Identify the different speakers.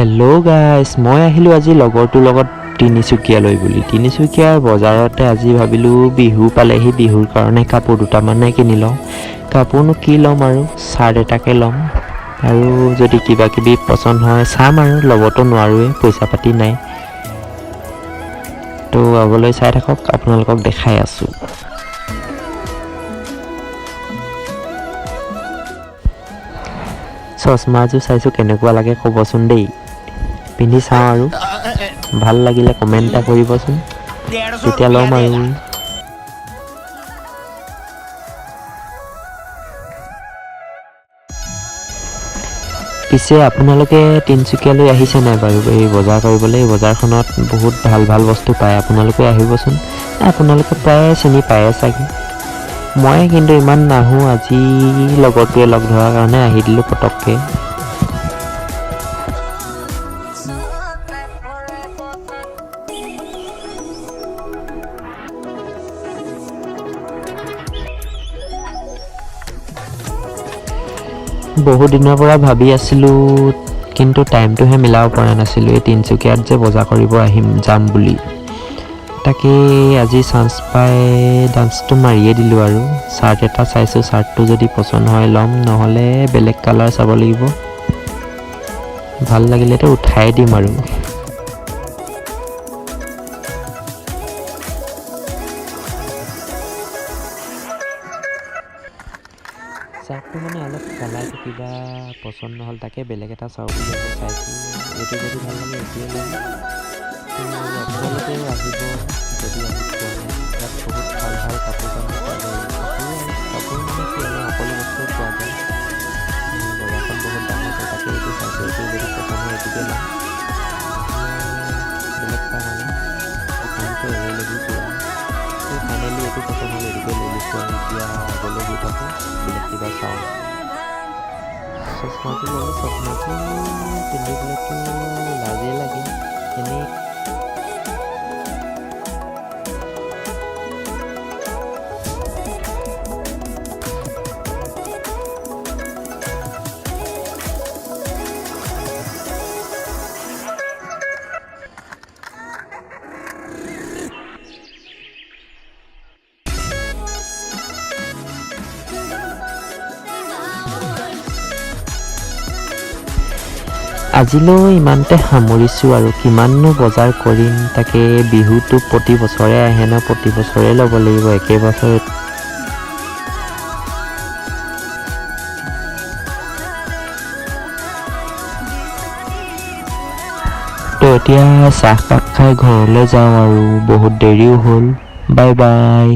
Speaker 1: Hello' guys, মই আহিলোঁ আজি লগৰটোৰ লগত তিনিচুকীয়ালৈ বুলি। তিনিচুকীয়াৰ বজাৰতে আজি ভাবিলোঁ বিহু পালেহি, বিহুৰ কাৰণে কাপোৰ দুটামানে কিনি লওঁ। কাপোৰনো কি ল'ম আৰু, চাৰ্ট এটাকে ল'ম আৰু যদি কিবা কিবি পচন্দ হয় চাম আৰু, ল'বতো নোৱাৰোৱেই, পইচা পাতি নাই। তো আগলৈ চাই থাকক, আপোনালোকক দেখাই আছোঁ। চশমাযোৰ চাইছোঁ কেনেকুৱা লাগে ক'বচোন দেই, পিন্ধি চাওঁ আৰু ভাল লাগিলে কমেণ্ট এটা কৰিবচোন, তেতিয়া ল'ম আৰু। পিছে আপোনালোকে তিনিচুকীয়ালৈ আহিছে নাই বাৰু এই বজাৰ কৰিবলৈ? এই বজাৰখনত বহুত ভাল ভাল বস্তু পায়, আপোনালোকে আহিবচোন। আপোনালোকে প্ৰায় চিনি পায়ে চাগে, মই কিন্তু ইমান নাহোঁ। আজি লগৰটোৱে লগ ধৰাৰ কাৰণে আহি দিলোঁ পটককৈ। বহু দিনৰ পৰা ভাবি আছিলোঁ, কিন্তু টাইমটোহে মিলাব পৰা নাছিলোঁ এই তিনিচুকীয়াত যে বজাৰ কৰিব যাম বুলি। তাকে আজি চান্স পাই ডান্সটো মাৰিয়ে দিলোঁ আৰু। চাৰ্ট এটা চাইছোঁ, চাৰ্টটো যদি পচন্দ হয় ল'ম, নহ'লে বেলেগ কালাৰ চাব লাগিব। ভাল লাগিলেতো উঠাই দিম আৰু। চাৰ্টটো মানে অলপ কালাৰটো কিবা পচন্দ নহ'ল, তাকে বেলেগ এটা চাওঁ বুলি আকৌ চাইছোঁ। এইটো যদি ভাল লাগে এইটোৱে ল'ম। তো আপোনালোকেও আহিব যদি আহি পোৱা নাই, ইয়াত বহুত ভাল ভাল কাপোৰ কানি পোৱা যায়। কাপোৰ মানে কি আৰু, সকলো বস্তুৱে পোৱা যায়। বজাৰখন বহুত ডাঙৰ, তাকে এইটো চাইছোঁ, এইটো যদি পচন্দ হয় এইটোকে ল'ম। বেলেগ চাম আৰু, দোকানটো এভেইলেবল পুৰা। তো ফাইনেলি এইটো পচন্দ হ'ল, এইটোকে লৈ লৈছোঁ আৰু। এতিয়া আগলৈ গৈ থাকোঁ, বেলেগ কিবা চাওঁ। চশমাযোৰ ল'লোঁ, চশমাযোৰ পিন্ধিবলৈতো লাজেই লাগে এনেই। আজিলৈ ইমানতে সামৰিছোঁ আৰু, কিমাননো বজাৰ কৰিম। তাকে বিহুটো প্ৰতি বছৰে আহে ন, প্ৰতি বছৰে ল'ব লাগিব একে বছৰত। তো এতিয়া চাহকাপ খাই ঘৰলৈ যাওঁ আৰু, বহুত দেৰিও হ'ল। Bye bye.